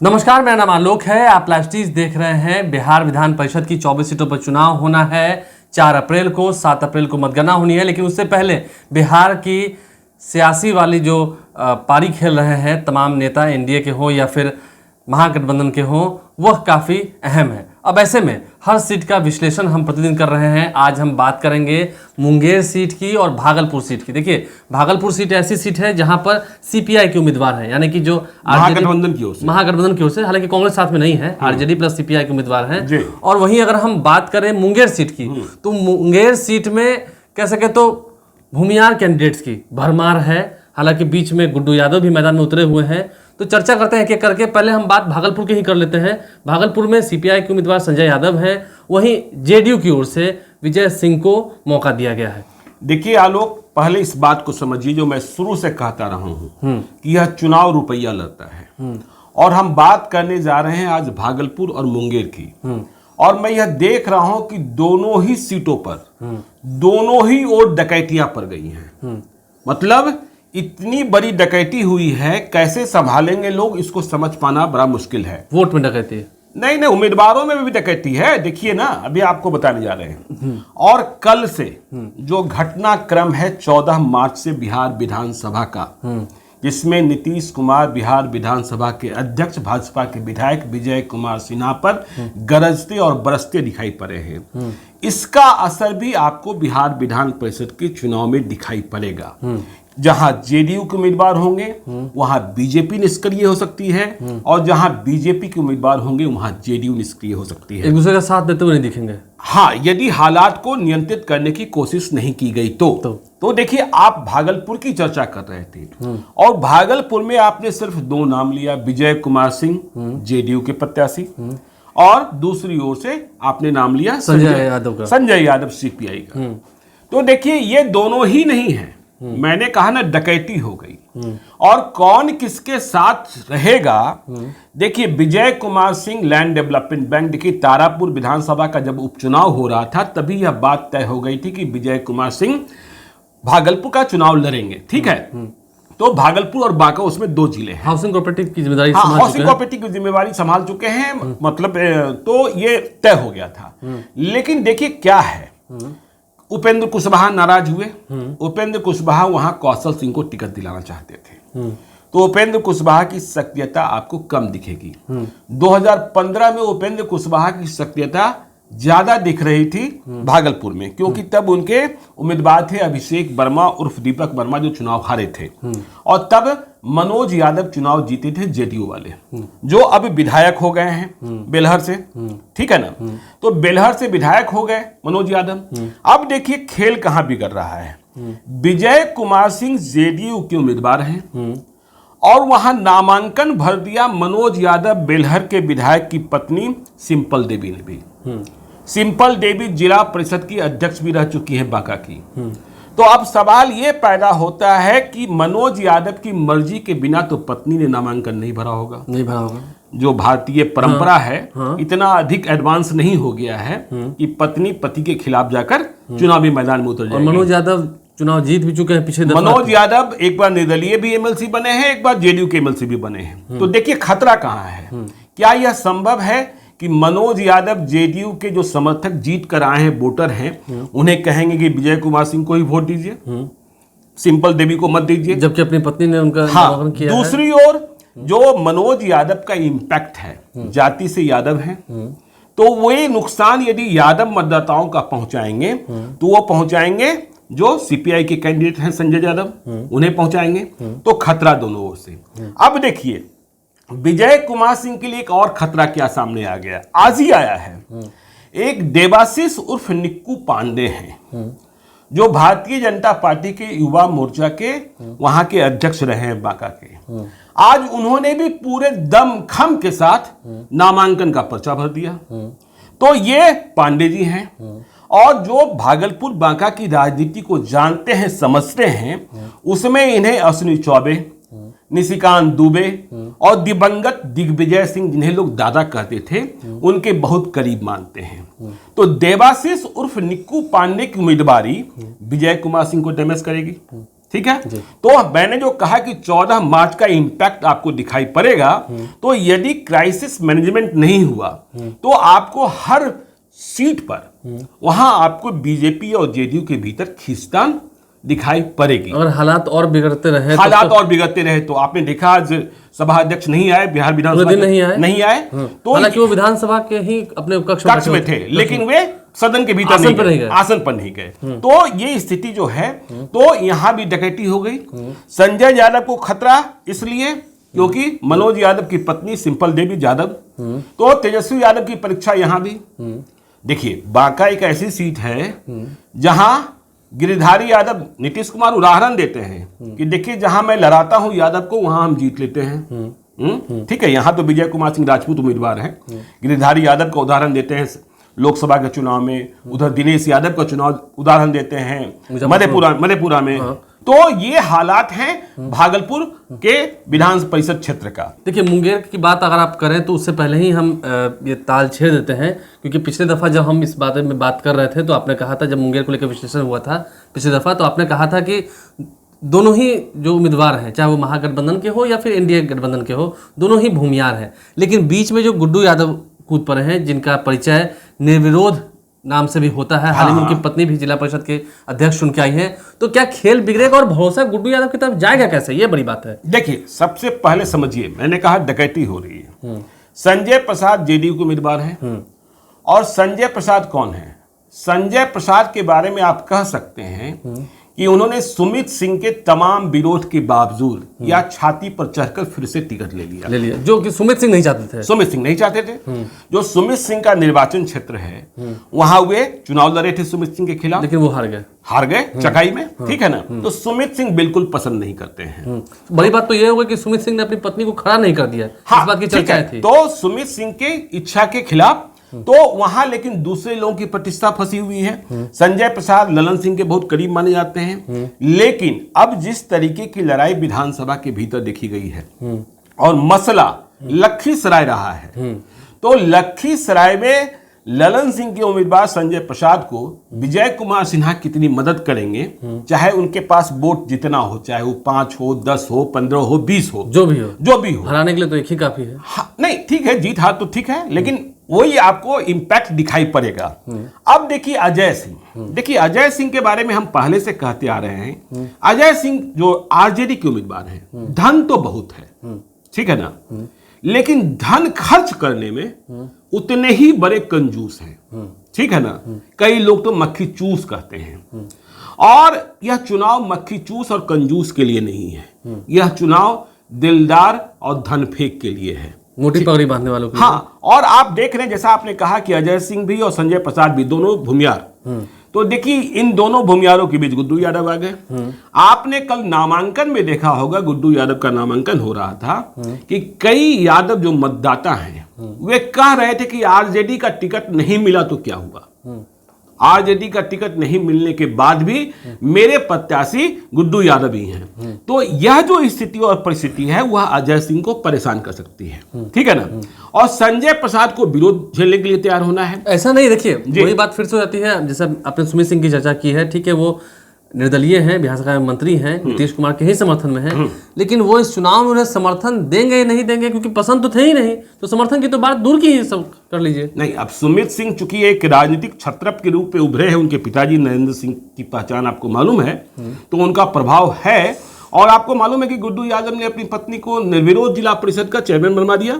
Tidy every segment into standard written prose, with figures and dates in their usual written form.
नमस्कार, मेरा नाम आलोक है। आप लाइव देख रहे हैं। बिहार विधान परिषद की 24 सीटों पर चुनाव होना है 4 अप्रैल को। 7 अप्रैल को मतगणना होनी है, लेकिन उससे पहले बिहार की सियासी वाली जो पारी खेल रहे हैं तमाम नेता, एनडीए के हों या फिर महागठबंधन के हों, वह काफ़ी अहम है। अब ऐसे में हर सीट का विश्लेषण हम प्रतिदिन कर रहे हैं। आज हम बात करेंगे मुंगेर सीट की और भागलपुर सीट की। देखिए, भागलपुर सीट ऐसी सीट है जहां पर सीपीआई के उम्मीदवार हैं, यानी कि जो महागठबंधन की ओर से, हालांकि कांग्रेस साथ में नहीं है, आरजेडी प्लस सीपीआई के उम्मीदवार हैं। और वहीं अगर हम बात करें मुंगेर सीट की, तो मुंगेर सीट में कह सके तो भूमियार कैंडिडेट्स की भरमार है। हालांकि बीच में गुड्डू यादव भी मैदान में उतरे हुए हैं। तो चर्चा करते हैं एक एक करके। पहले हम बात भागलपुर की ही कर लेते हैं। भागलपुर में सीपीआई के उम्मीदवार संजय यादव हैं, वहीं जेडीयू की ओर से विजय सिंह को मौका दिया गया है। देखिए आलोक, पहले इस बात को समझिए जो मैं शुरू से कहता रहा हूं कि यह चुनाव रुपया लड़ता है। और हम बात करने जा रहे हैं आज भागलपुर और मुंगेर की। और मैं यह देख रहा हूं कि दोनों ही सीटों पर दोनों ही ओर डकैतियां पड़ गई हैं। मतलब इतनी बड़ी डकैती हुई है, कैसे संभालेंगे लोग, इसको समझ पाना बड़ा मुश्किल है। वोट में डकैती? नहीं, उम्मीदवारों में भी डकैती है। देखिए ना, अभी आपको बताने जा रहे हैं। और कल से जो घटनाक्रम है 14 मार्च से बिहार विधानसभा का, जिसमें नीतीश कुमार बिहार विधानसभा के अध्यक्ष, भाजपा के विधायक विजय कुमार सिन्हा पर गरजते और बरसते दिखाई पड़े हैं, इसका असर भी आपको बिहार विधान परिषद के चुनाव में दिखाई पड़ेगा। जहां जेडीयू के उम्मीदवार होंगे वहां बीजेपी निष्क्रिय हो सकती है, और जहां बीजेपी के उम्मीदवार होंगे वहां जेडीयू निष्क्रिय हो सकती है। एक दूसरे का साथ देते हुए नहीं दिखेंगे। हाँ, यदि हालात को नियंत्रित करने की कोशिश नहीं की गई तो देखिए, आप भागलपुर की चर्चा कर रहे थे और भागलपुर में आपने सिर्फ 2 नाम लिया, विजय कुमार सिंह जेडीयू के प्रत्याशी, और दूसरी ओर से आपने नाम लिया संजय यादव सीपीआई का। तो देखिए, ये दोनों ही नहीं है। मैंने कहा ना, डकैती हो गई। और कौन किसके साथ रहेगा? देखिए, Vijay Kumar Singh land development bank, देखिए तारापुर विधानसभा का जब उपचुनाव हो रहा था तभी यह बात तय हो गई थी कि विजय कुमार सिंह भागलपुर का चुनाव लड़ेंगे। ठीक है। तो भागलपुर और बांका, उसमें 2 जिले हैं। हाउसिंग कोऑपरेटिव की जिम्मेदारी हाउसिंग कोऑपरेटिव की जिम्मेदारी संभाल चुके हैं। मतलब तो ये तय हो गया था। लेकिन देखिए क्या है, उपेंद्र कुशवाहा नाराज हुए। उपेंद्र कुशवाहा वहां कौशल सिंह को टिकट दिलाना चाहते थे। तो उपेंद्र कुशवाहा की सक्रियता आपको कम दिखेगी। 2015 में उपेंद्र कुशवाहा की सक्रियता ज्यादा दिख रही थी भागलपुर में, क्योंकि तब उनके उम्मीदवार थे अभिषेक वर्मा उर्फ दीपक वर्मा, जो चुनाव हारे थे। और तब मनोज यादव चुनाव जीते थे जेडीयू वाले, जो अब विधायक हो गए हैं बेलहर से। ठीक है ना। तो बेलहर से विधायक हो गए मनोज यादव। अब देखिए खेल कहां बिगड़ रहा है। विजय कुमार सिंह जेडीयू के उम्मीदवार हैं और वहां नामांकन भर दिया मनोज यादव बेलहर के विधायक की पत्नी सिंपल देवी ने भी। सिंपल देवी जिला परिषद की अध्यक्ष भी रह चुकी है बांका की। तो अब सवाल ये पैदा होता है कि मनोज यादव की मर्जी के बिना तो पत्नी ने नामांकन नहीं भरा होगा। जो भारतीय परंपरा है, इतना अधिक एडवांस नहीं हो गया है कि पत्नी पति के खिलाफ जाकर चुनावी मैदान में उतर जाएगी। मनोज यादव चुनाव जीत भी चुके हैं पिछले 10 मनोज यादव एक बार निर्दलीय भी एमएलसी बने हैं, एक बार जेडीयू के एमएलसी भी बने हैं। तो देखिए खतरा कहां है। क्या यह संभव है कि मनोज यादव जेडीयू के जो समर्थक जीत कर आए हैं, वोटर हैं, उन्हें कहेंगे कि विजय कुमार सिंह को ही वोट दीजिए, सिंपल देवी को मत दीजिए, जबकि अपनी पत्नी ने उनका नामांकन किया है। दूसरी ओर जो मनोज यादव का इंपैक्ट है, जाति से यादव है, तो वही नुकसान यदि यादव मतदाताओं का पहुंचाएंगे तो वो पहुंचाएंगे जो सीपीआई के कैंडिडेट हैं संजय यादव, उन्हें पहुंचाएंगे। तो खतरा दोनों ओर से। अब देखिए, विजय कुमार सिंह के लिए एक और खतरा क्या सामने आ गया, आज ही आया है। एक देवाशीष उर्फ निक्कू पांडे हैं, जो भारतीय जनता पार्टी के युवा मोर्चा के वहां के अध्यक्ष रहे हैं बांका के। आज उन्होंने भी पूरे दमखम के साथ नामांकन का पर्चा भर दिया। तो ये पांडे जी हैं, और जो भागलपुर बांका की राजनीति को जानते हैं, समझते हैं, उसमें इन्हें अश्विनी चौबे, निशिकांत दुबे और दिवंगत दिग्विजय सिंह, जिन्हें लोग दादा कहते थे, उनके बहुत करीब मानते हैं। तो देवाशीष उर्फ निक्कू पांडे की उम्मीदवारी विजय कुमार सिंह को डैमेज करेगी। ठीक है। तो मैंने जो कहा कि 14 मार्च का इंपैक्ट आपको दिखाई पड़ेगा, तो यदि क्राइसिस मैनेजमेंट नहीं हुआ तो आपको हर सीट पर वहां आपको बीजेपी और जेडीयू के भीतर खींचतान दिखाई पड़ेगी। अगर हालात और बिगड़ते रहे और बिगड़ते रहे तो आपने देखा आज सभा अध्यक्ष नहीं आए, बिहार विधानसभा नहीं आए तो हालांकि वो विधानसभा के ही अपने कक्ष में थे, लेकिन वे सदन के भीतर आसन पर नहीं गए। तो ये स्थिति जो है, तो यहां भी डकैती हो गई। संजय यादव को खतरा इसलिए क्योंकि मनोज यादव की पत्नी सिंपल देवी यादव, तो तेजस्वी यादव की परीक्षा यहां भी। देखिए, बांका एक ऐसी सीट है जहां गिरिधारी यादव, नीतीश कुमार उदाहरण देते हैं कि देखिए जहां मैं लड़ाता हूं यादव को वहां हम जीत लेते हैं। ठीक है, यहां तो विजय कुमार सिंह राजपूत उम्मीदवार हैं, गिरिधारी यादव का उदाहरण देते हैं लोकसभा के चुनाव में, उधर दिनेश यादव का चुनाव उदाहरण देते हैं मधेपुरा में। तो ये हालात हैं भागलपुर के विधान परिषद क्षेत्र का। देखिए, मुंगेर की बात अगर आप करें तो उससे पहले ही हम ये ताल छेड़ देते हैं, क्योंकि पिछले दफा जब हम इस बारे में बात कर रहे थे तो आपने कहा था, जब मुंगेर को लेकर विश्लेषण हुआ था पिछली दफा, तो आपने कहा था कि दोनों ही जो उम्मीदवार हैं, चाहे वो महागठबंधन के हो या फिर एनडीए गठबंधन के हो, दोनों ही भूमियार हैं। लेकिन बीच में जो गुड्डू यादव कूद पड़े हैं, जिनका परिचय निर्विरोध नाम से भी होता है, हाल ही में उनकी पत्नी भी जिला परिषद के अध्यक्ष चुन के आई है, तो क्या खेल बिगड़ेगा और भरोसा गुड्डू यादव की तरफ जाएगा कैसे? ये बड़ी बात है। देखिए, सबसे पहले समझिए, मैंने कहा डकैती हो रही है। संजय प्रसाद जेडीयू के उम्मीदवार हैं, और संजय प्रसाद कौन है? संजय प्रसाद के बारे में आप कह सकते हैं कि उन्होंने सुमित सिंह के तमाम विरोध के बावजूद या छाती पर चढ़कर फिर से टिकट ले लिया, जो कि सुमित सिंह नहीं चाहते थे। सुमित सिंह नहीं चाहते थे। जो सुमित सिंह का निर्वाचन क्षेत्र है, वहां वे चुनाव लड़े थे सुमित सिंह के खिलाफ, लेकिन वो हार गए चकाई में। ठीक है ना। तो सुमित सिंह बिल्कुल पसंद नहीं करते हैं। बड़ी बात तो यह होगा कि सुमित सिंह ने अपनी पत्नी को खड़ा नहीं कर दिया। इस बात की चर्चा थी। तो सुमित सिंह के इच्छा के खिलाफ, तो वहां लेकिन दूसरे लोगों की प्रतिष्ठा फंसी हुई है। संजय प्रसाद ललन सिंह के बहुत करीब माने जाते हैं, लेकिन अब जिस तरीके की लड़ाई विधानसभा के भीतर देखी गई है और मसला लखीसराय रहा है, तो लखीसराय में ललन सिंह के उम्मीदवार संजय प्रसाद को विजय कुमार सिन्हा कितनी मदद करेंगे, चाहे उनके पास वोट जितना हो, चाहे वो 5 हो, 10 हो, 15 हो, 20 हो, जो भी हो, हराने के लिए तो एक ही काफी है। नहीं, ठीक है, जीत हार तो ठीक है, लेकिन वही आपको इंपैक्ट दिखाई पड़ेगा। अब देखिए अजय सिंह के बारे में हम पहले से कहते आ रहे हैं। अजय सिंह जो आरजेडी के उम्मीदवार हैं, धन तो बहुत है, ठीक है ना, लेकिन धन खर्च करने में उतने ही बड़े कंजूस हैं। ठीक है ना। कई लोग तो मक्खी चूस कहते हैं, और यह चुनाव मक्खी चूस और कंजूस के लिए नहीं है, यह चुनाव दिलदार और धन फेंक के लिए है, मोटी पगड़ी बांधने वालों के। हाँ, और आप देख रहे हैं जैसा आपने कहा कि अजय सिंह भी और संजय प्रसाद भी दोनों भूमियार, तो देखिए इन दोनों भूमियारों के बीच गुड्डू यादव आ गए। आपने कल नामांकन में देखा होगा, गुड्डू यादव का नामांकन हो रहा था कि कई यादव जो मतदाता हैं वे कह रहे थे कि आरजेडी का टिकट नहीं मिला तो क्या हुआ, आरजेडी का टिकट नहीं मिलने के बाद भी मेरे प्रत्याशी गुड्डू यादव ही हैं। तो यह जो स्थिति और परिस्थिति है वह अजय सिंह को परेशान कर सकती है, ठीक है ना। और संजय प्रसाद को विरोध झेलने के लिए तैयार होना है। ऐसा नहीं, देखिए वही बात फिर से हो जाती है, जैसे आपने सुमित सिंह की चर्चा की है, ठीक है, वो निर्दलीय हैं, बिहार सरकार में मंत्री हैं, नीतीश कुमार के ही समर्थन में हैं, लेकिन वो इस चुनाव में उन्हें समर्थन देंगे या नहीं देंगे, क्योंकि पसंद तो थे ही नहीं, तो समर्थन की तो बात दूर की ही सब कर लीजिए। नहीं, अब सुमित सिंह चूंकि एक राजनीतिक छत्रप के रूप में उभरे हैं, उनके पिताजी नरेंद्र सिंह की पहचान आपको मालूम है, तो उनका प्रभाव है। और आपको मालूम है कि गुड्डू यादव ने अपनी पत्नी को निर्विरोध जिला परिषद का चेयरमैन बनवा दिया।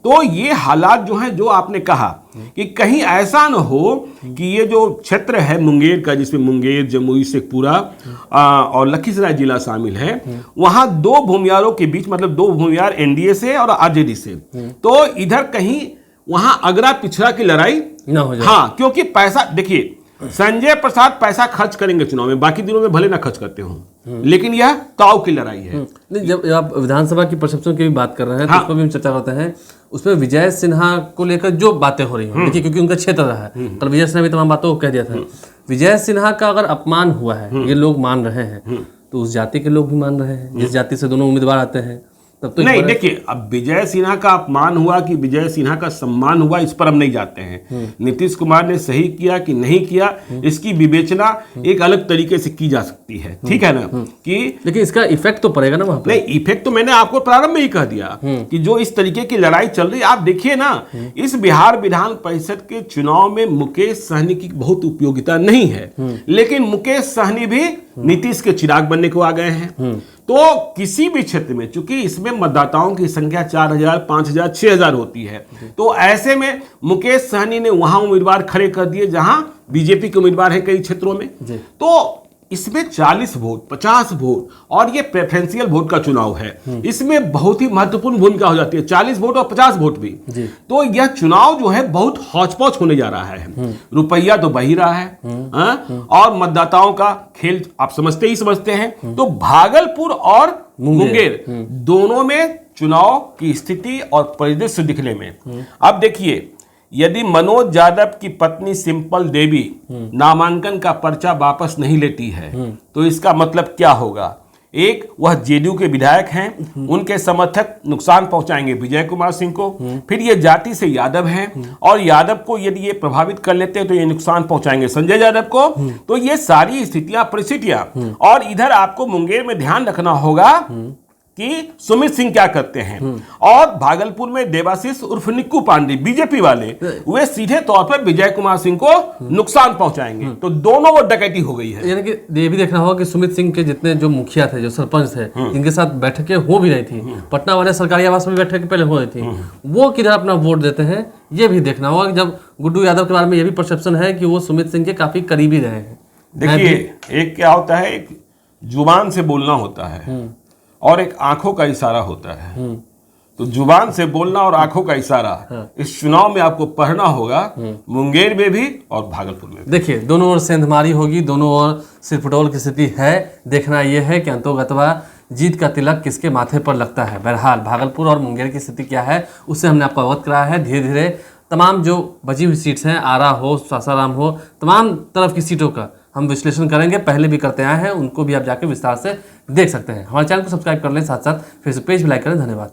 तो ये हालात जो हैं, जो आपने कहा कि कहीं ऐसा न हो कि ये जो क्षेत्र है मुंगेर का, जिसमें मुंगेर, जमुई, शेखपुरा और लखीसराय जिला शामिल है, वहां दो भूमियारों के बीच, मतलब दो भूमियार एनडीए से और आरजेडी से, तो इधर कहीं वहां अगरा पिछड़ा की लड़ाई ना हो जाए। हाँ, क्योंकि पैसा, देखिए संजय प्रसाद पैसा खर्च करेंगे चुनाव में, बाकी दिनों में भले ना खर्च करते हो, लेकिन यह ताव की लड़ाई है। नहीं, जब आप विधानसभा की परसेप्शन की भी बात कर रहे हैं, तो उस पर भी हम चर्चा करते हैं। उसमें विजय सिन्हा को लेकर जो बातें हो रही हैं, देखिए क्योंकि उनका क्षेत्र रहा है, कल विजय सिन्हा भी तमाम बातों को कह दिया था। विजय सिन्हा का अगर अपमान हुआ है, ये लोग मान रहे हैं, तो उस जाति के लोग भी मान रहे हैं, जिस जाति से दोनों उम्मीदवार आते हैं, तब तो नहीं, देखिए, अब विजय सिन्हा का अपमान हुआ कि विजय सिन्हा का सम्मान हुआ, इस पर हम नहीं जाते हैं। नीतीश कुमार ने सही किया कि नहीं किया, इसकी विवेचना एक अलग तरीके से की जा सकती है, ठीक है ना, कि लेकिन इसका इफेक्ट तो पड़ेगा ना वहां पे। नहीं, इफेक्ट तो मैंने आपको प्रारंभ में ही कह दिया कि जो इस तरीके की लड़ाई चल रही है, आप देखिए ना, इस बिहार विधान परिषद के चुनाव में मुकेश सहनी की बहुत उपयोगिता नहीं है, लेकिन मुकेश सहनी भी नीतीश के चिराग बनने को आ गए हैं। तो किसी भी क्षेत्र में, चूंकि इसमें मतदाताओं की संख्या 4000, 5000, 6000 होती है, तो ऐसे में मुकेश सहनी ने वहां उम्मीदवार खड़े कर दिए जहां बीजेपी के उम्मीदवार है कई क्षेत्रों में। तो इसमें 40 वोट, 50 वोट और ये प्रेफरेंशियल वोट का चुनाव है, इसमें बहुत ही महत्वपूर्ण भूमिका हो जाती है, 40 वोट और 50 वोट भी। तो यह चुनाव जो है बहुत हौच-पौच होने जा रहा है, रुपया तो बही रहा है, और मतदाताओं का खेल आप समझते ही समझते हैं। तो भागलपुर और मुंगेर दोनों में चुनाव की स्थिति और परिदृश्य दिखने में, अब देखिए, यदि मनोज यादव की पत्नी सिंपल देवी नामांकन का पर्चा वापस नहीं लेती है, तो इसका मतलब क्या होगा? एक, वह जेडीयू के विधायक हैं, उनके समर्थक नुकसान पहुंचाएंगे विजय कुमार सिंह को, फिर ये जाति से यादव हैं और यादव को यदि ये प्रभावित कर लेते हैं तो ये नुकसान पहुंचाएंगे संजय यादव को। तो ये सारी स्थितियां, परिस्थितियां, और इधर आपको मुंगेर में ध्यान रखना होगा कि सुमित सिंह क्या करते हैं, और भागलपुर में देवाशीष उर्फ निक्कू पांडे बीजेपी वाले, वे सीधे तौर पर विजय कुमार सिंह को नुकसान पहुंचाएंगे। तो दोनों वो डकैती हो गई है। यानी कि ये भी देखना होगा कि सुमित सिंह के जितने जो मुखिया थे, जो सरपंच थे, जिनके साथ बैठकें हो भी रही थी, पटना वाले सरकारी आवास में बैठकें पहले हो रही थी, वो किधर अपना वोट देते हैं, ये भी देखना होगा। जब गुड्डू यादव के बारे में ये भी परसेप्शन है कि वो सुमित सिंह के काफी करीबी रहे हैं। देखिए, एक क्या होता है, एक जुबान से बोलना होता है और एक आंखों का इशारा होता है। तो जुबान से बोलना और आंखों का इशारा इस चुनाव में आपको पढ़ना होगा, मुंगेर में भी और भागलपुर में भी। देखिए, दोनों ओर सेंधमारी होगी, दोनों ओर सिरफुटोल की स्थिति है। देखना यह है कि अंतोगत्वा जीत का तिलक किसके माथे पर लगता है। बहरहाल भागलपुर और मुंगेर की स्थिति क्या है उससे हमने आपको अवगत कराया है। धीरे धीरे तमाम जो बची हुई सीट्स हैं, आरा हो, सासाराम हो, तमाम तरफ की सीटों का हम विश्लेषण करेंगे, पहले भी करते आए हैं, उनको भी आप जाके विस्तार से देख सकते हैं। हमारे चैनल को सब्सक्राइब कर लें, साथ साथ फेसबुक पेज भी लाइक करें। धन्यवाद।